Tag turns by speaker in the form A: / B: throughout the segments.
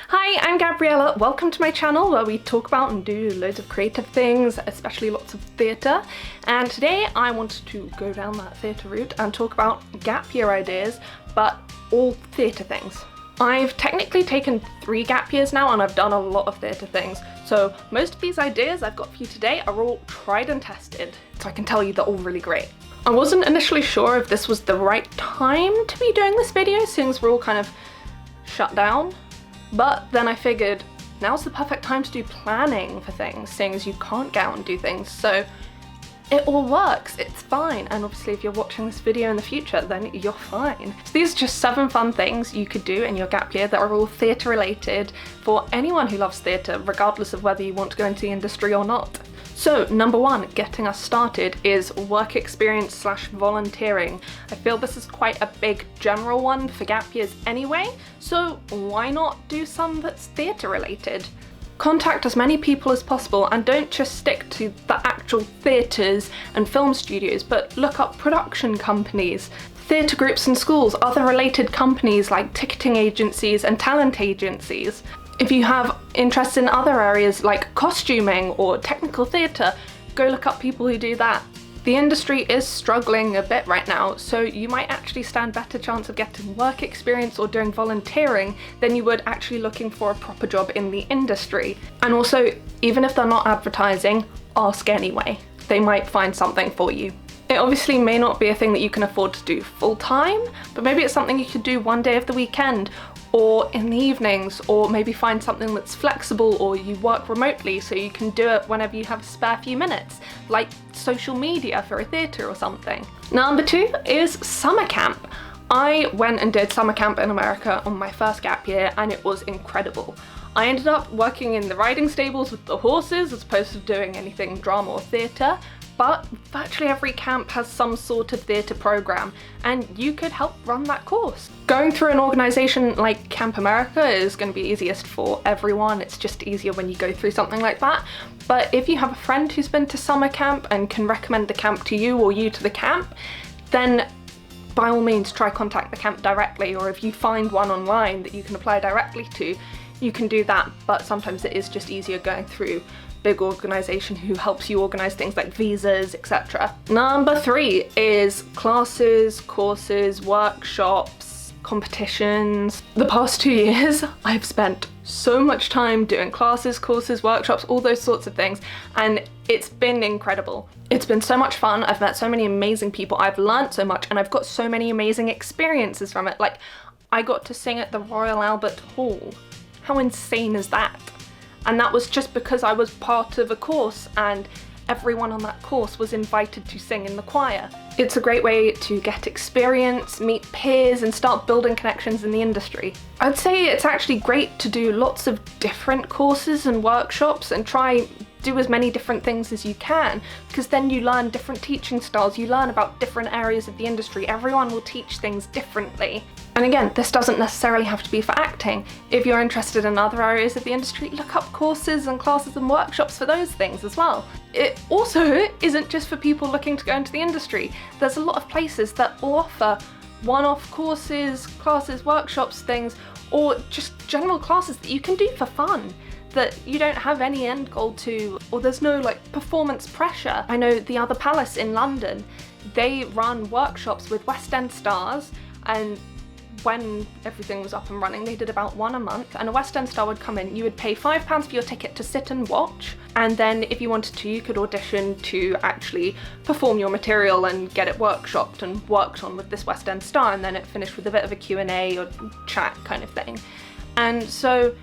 A: Hi, I'm Gabriella. Welcome to my channel where we talk about and do loads of creative things, especially lots of theatre. And today I wanted to go down that theatre route and talk about gap year ideas, but all theatre things. I've technically taken 3 gap years now and I've done a lot of theatre things. So most of these ideas I've got for you today are all tried and tested. So I can tell you they're all really great. I wasn't initially sure if this was the right time to be doing this video since we're all kind of shut down. But then I figured now's the perfect time to do planning for things, seeing as you can't go out and do things. So it all works, it's fine. And obviously if you're watching this video in the future, then you're fine. So these are just 7 fun things you could do in your gap year that are all theatre related for anyone who loves theatre, regardless of whether you want to go into the industry or not. So number 1, getting us started, is work experience / volunteering. I feel this is quite a big general one for gap years anyway, so why not do some that's theatre related? Contact as many people as possible and don't just stick to the actual theatres and film studios, but look up production companies, theatre groups in schools, other related companies like ticketing agencies and talent agencies. If you have interests in other areas like costuming or technical theatre, go look up people who do that. The industry is struggling a bit right now, so you might actually stand better chance of getting work experience or doing volunteering than you would actually looking for a proper job in the industry. And also, even if they're not advertising, ask anyway. They might find something for you. It obviously may not be a thing that you can afford to do full time, but maybe it's something you could do one day of the weekend or in the evenings, or maybe find something that's flexible or you work remotely so you can do it whenever you have a spare few minutes, like social media for a theatre or something. Number 2 is summer camp. I went and did summer camp in America on my first gap year and it was incredible. I ended up working in the riding stables with the horses as opposed to doing anything drama or theatre, but virtually every camp has some sort of theatre programme and you could help run that course. Going through an organisation like Camp America is going to be easiest for everyone. It's just easier when you go through something like that. But if you have a friend who's been to summer camp and can recommend the camp to you or you to the camp, then by all means try contact the camp directly, or if you find one online that you can apply directly to, you can do that. But sometimes it is just easier going through big organisation who helps you organise things like visas, etc. Number 3 is classes, courses, workshops, competitions. The past 2 years I've spent so much time doing classes, courses, workshops, all those sorts of things, and it's been incredible. It's been so much fun. I've met so many amazing people, I've learnt so much, and I've got so many amazing experiences from it. Like, I got to sing at the Royal Albert Hall. How insane is that? And that was just because I was part of a course and everyone on that course was invited to sing in the choir. It's a great way to get experience, meet peers, and start building connections in the industry. I'd say it's actually great to do lots of different courses and workshops and try do as many different things as you can, because then you learn different teaching styles, you learn about different areas of the industry. Everyone will teach things differently. And again, this doesn't necessarily have to be for acting. If you're interested in other areas of the industry, look up courses and classes and workshops for those things as well. It also isn't just for people looking to go into the industry. There's a lot of places that will offer one-off courses, classes, workshops, things, or just general classes that you can do for fun, that you don't have any end goal to, or there's no like performance pressure. I know the Other Palace in London, they run workshops with West End stars, and when everything was up and running, they did about 1 a month, and a West End star would come in. You would pay £5 for your ticket to sit and watch, and then if you wanted to, you could audition to actually perform your material and get it workshopped and worked on with this West End star, and then it finished with a bit of a Q&A or chat kind of thing. And so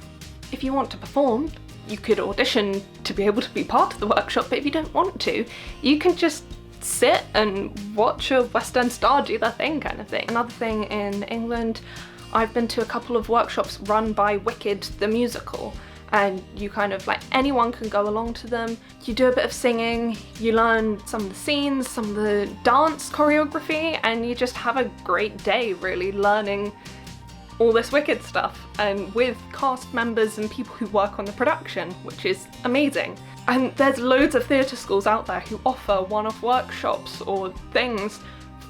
A: if you want to perform, you could audition to be able to be part of the workshop, but if you don't want to, you can just sit and watch a West End star do their thing kind of thing. Another thing in England, I've been to a couple of workshops run by Wicked the musical, and you kind of like anyone can go along to them. You do a bit of singing, you learn some of the scenes, some of the dance choreography, and you just have a great day really learning all this Wicked stuff, and with cast members and people who work on the production, which is amazing. And there's loads of theatre schools out there who offer one-off workshops or things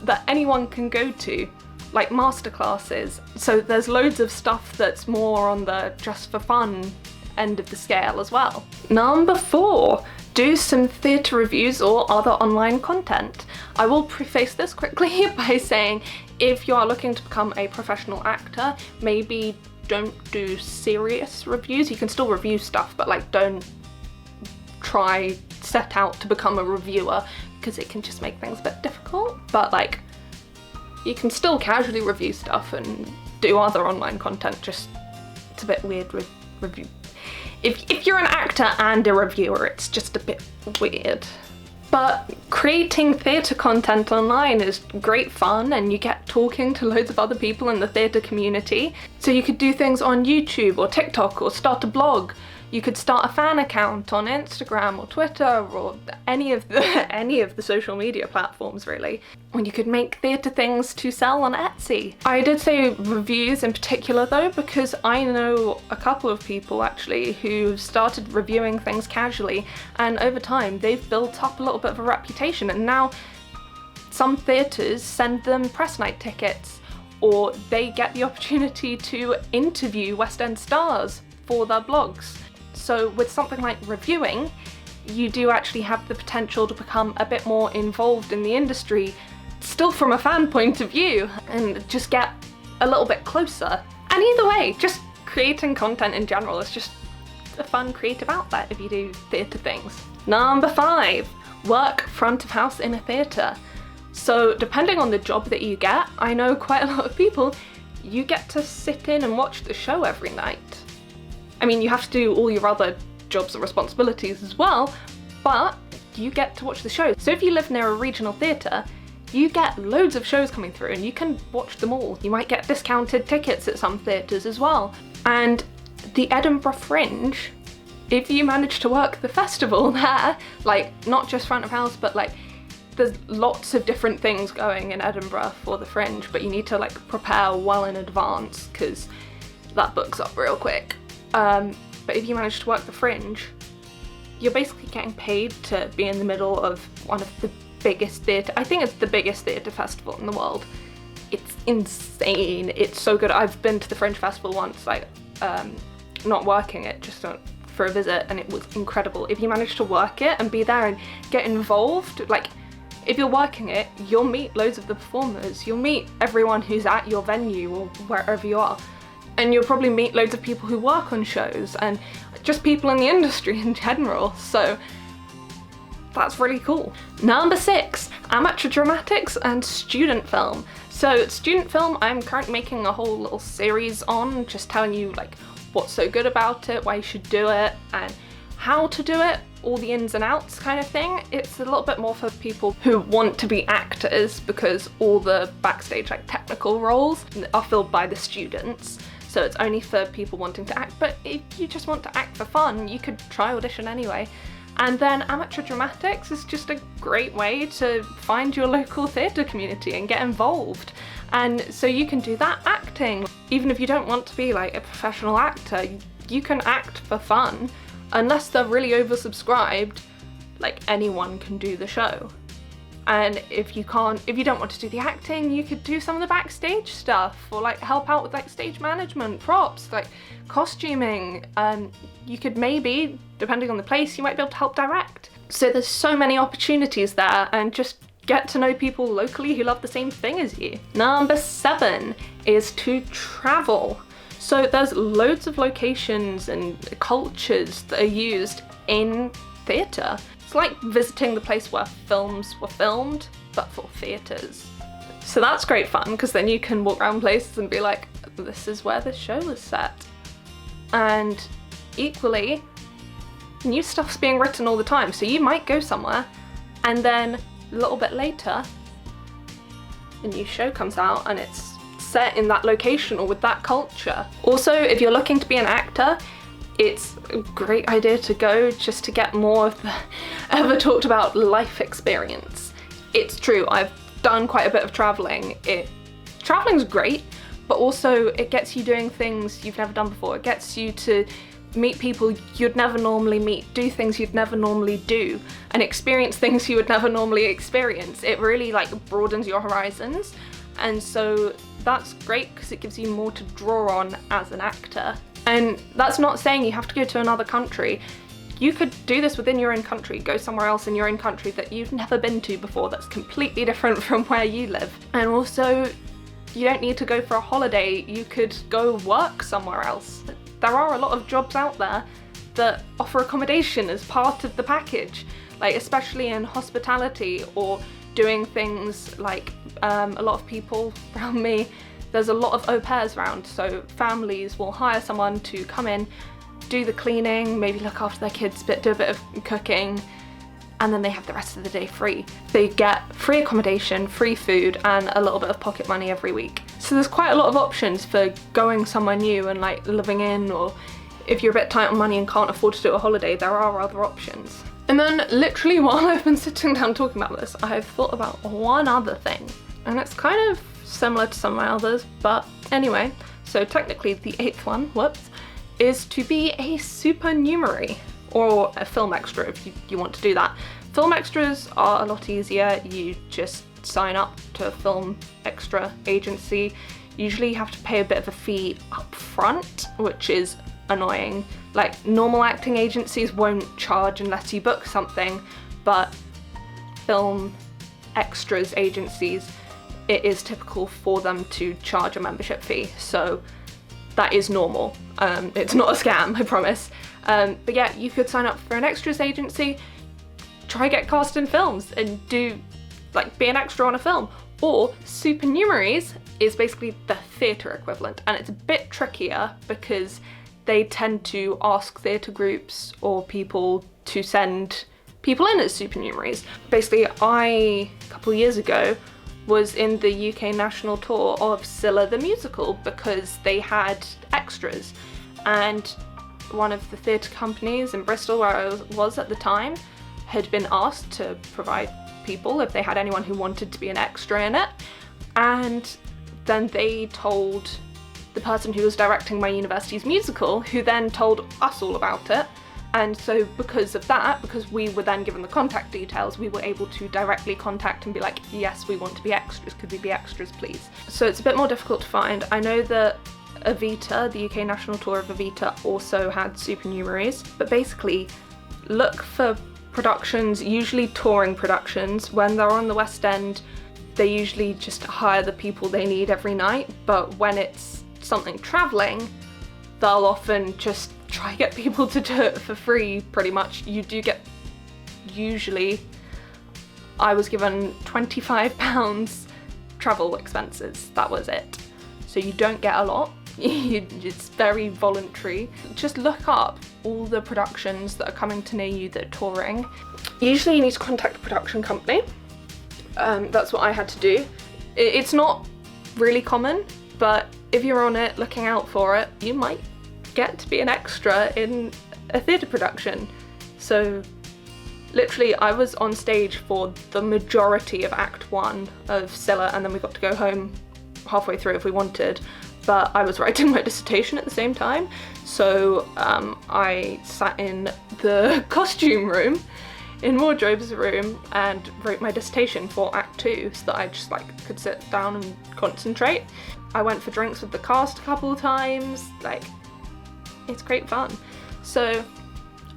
A: that anyone can go to. like masterclasses. So there's loads of stuff that's more on the just for fun end of the scale as well. Number 4, do some theatre reviews or other online content. I will preface this quickly by saying if you are looking to become a professional actor, maybe don't do serious reviews. You can still review stuff, but like don't try set out to become a reviewer, because it can just make things a bit difficult. But like, you can still casually review stuff and do other online content, just it's a bit weird with review. If you're an actor and a reviewer, it's just a bit weird. But creating theatre content online is great fun, and you get talking to loads of other people in the theatre community. So you could do things on YouTube or TikTok, or start a blog. You could start a fan account on Instagram or Twitter or any of the social media platforms really. Or you could make theatre things to sell on Etsy. I did say reviews in particular though, because I know a couple of people actually who started reviewing things casually, and over time they've built up a little bit of a reputation, and now some theatres send them press night tickets, or they get the opportunity to interview West End stars for their blogs. So with something like reviewing, you do actually have the potential to become a bit more involved in the industry, still from a fan point of view, and just get a little bit closer. And either way, just creating content in general is just a fun creative outlet if you do theatre things. Number 5, work front of house in a theatre. So depending on the job that you get, I know quite a lot of people, you get to sit in and watch the show every night. I mean, you have to do all your other jobs and responsibilities as well, but you get to watch the show. So if you live near a regional theatre, you get loads of shows coming through and you can watch them all. You might get discounted tickets at some theatres as well. And the Edinburgh Fringe, if you manage to work the festival there, like not just front of house, but like there's lots of different things going in Edinburgh for the Fringe, but you need to like prepare well in advance because that books up real quick. But if you manage to work the Fringe, you're basically getting paid to be in the middle of one of the biggest theatre, I think it's the biggest theatre festival in the world. It's insane, it's so good. I've been to the Fringe Festival once, like, not working it, just for a visit, and it was incredible. If you manage to work it and be there and get involved, like, if you're working it, you'll meet loads of the performers, you'll meet everyone who's at your venue or wherever you are. And you'll probably meet loads of people who work on shows and just people in the industry in general, so that's really cool. Number 6, amateur dramatics and student film. So student film, I'm currently making a whole little series on, just telling you like what's so good about it, why you should do it, and how to do it, all the ins and outs kind of thing. It's a little bit more for people who want to be actors, because all the backstage like technical roles are filled by the students. So it's only for people wanting to act, but if you just want to act for fun, you could try audition anyway. And then amateur dramatics is just a great way to find your local theatre community and get involved. And so you can do that acting. Even if you don't want to be like a professional actor, you can act for fun. Unless they're really oversubscribed, like anyone can do the show. And if you don't want to do the acting, you could do some of the backstage stuff, or like help out with like stage management, props, like costuming. You could maybe, depending on the place, you might be able to help direct. So there's so many opportunities there, and just get to know people locally who love the same thing as you. Number 7 is to travel. So there's loads of locations and cultures that are used in theatre. It's like visiting the place where films were filmed, but for theatres. So that's great fun, because then you can walk around places and be like, this is where this show was set. And equally, new stuff's being written all the time, so you might go somewhere and then a little bit later a new show comes out and it's set in that location or with that culture. Also, if you're looking to be an actor, it's a great idea to go just to get more of the ever talked about life experience. It's true, I've done quite a bit of traveling. Traveling's great, but also it gets you doing things you've never done before. It gets you to meet people you'd never normally meet, do things you'd never normally do, and experience things you would never normally experience. It really like broadens your horizons. And so that's great because it gives you more to draw on as an actor. And that's not saying you have to go to another country. You could do this within your own country, go somewhere else in your own country that you've never been to before that's completely different from where you live. And also, you don't need to go for a holiday, you could go work somewhere else. There are a lot of jobs out there that offer accommodation as part of the package, like especially in hospitality or doing things like a lot of people around me, there's a lot of au pairs around, so families will hire someone to come in, do the cleaning, maybe look after their kids, do a bit of cooking, and then they have the rest of the day free. They get free accommodation, free food, and a little bit of pocket money every week. So there's quite a lot of options for going somewhere new and like living in, or if you're a bit tight on money and can't afford to do a holiday, there are other options. And then literally while I've been sitting down talking about this, I've thought about one other thing, and it's kind of similar to some of my others, but anyway, so technically the 8th one, is to be a supernumerary, or a film extra if you want to do that. Film extras are a lot easier. You just sign up to a film extra agency. Usually you have to pay a bit of a fee up front, which is annoying. Like, normal acting agencies won't charge unless you book something, but film extras agencies, it is typical for them to charge a membership fee, so that is normal. It's not a scam, I promise. But yeah, you could sign up for an extras agency, try get cast in films and be an extra on a film. Or supernumeraries is basically the theatre equivalent, and it's a bit trickier because they tend to ask theatre groups or people to send people in as supernumeraries. Basically, a couple of years ago, was in the UK national tour of Scylla the musical because they had extras, and one of the theatre companies in Bristol where I was at the time had been asked to provide people if they had anyone who wanted to be an extra in it, and then they told the person who was directing my university's musical, who then told us all about it. And so because of that, because we were then given the contact details, we were able to directly contact and be like, yes, we want to be extras, could we be extras please? So it's a bit more difficult to find. I know that Evita, the UK national tour of Evita, also had supernumeraries, but basically look for productions, usually touring productions. When they're on the West End, they usually just hire the people they need every night, but when it's something travelling, they'll often just try to get people to do it for free, pretty much. You do get, usually, I was given £25 travel expenses, that was it. So you don't get a lot, it's very voluntary. Just look up all the productions that are coming to near you that are touring. Usually you need to contact a production company. That's what I had to do. It's not really common, but if you're on it, looking out for it, you might get to be an extra in a theatre production. So literally I was on stage for the majority of Act 1 of Scylla, and then we got to go home halfway through if we wanted, but I was writing my dissertation at the same time, so I sat in the costume room, in wardrobe's room, and wrote my dissertation for Act 2 so that I just could sit down and concentrate. I went for drinks with the cast a couple of times, it's great fun. So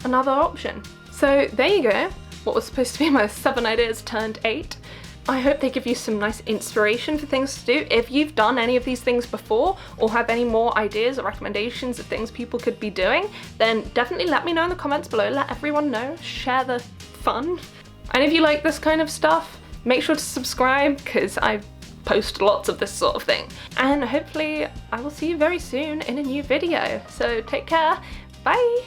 A: another option. So there you go, what was supposed to be my 7 ideas turned 8. I hope they give you some nice inspiration for things to do. If you've done any of these things before or have any more ideas or recommendations of things people could be doing, then definitely let me know in the comments below. Let everyone know, share the fun. And if you like this kind of stuff, make sure to subscribe because I post lots of this sort of thing. And hopefully I will see you very soon in a new video. So take care, bye!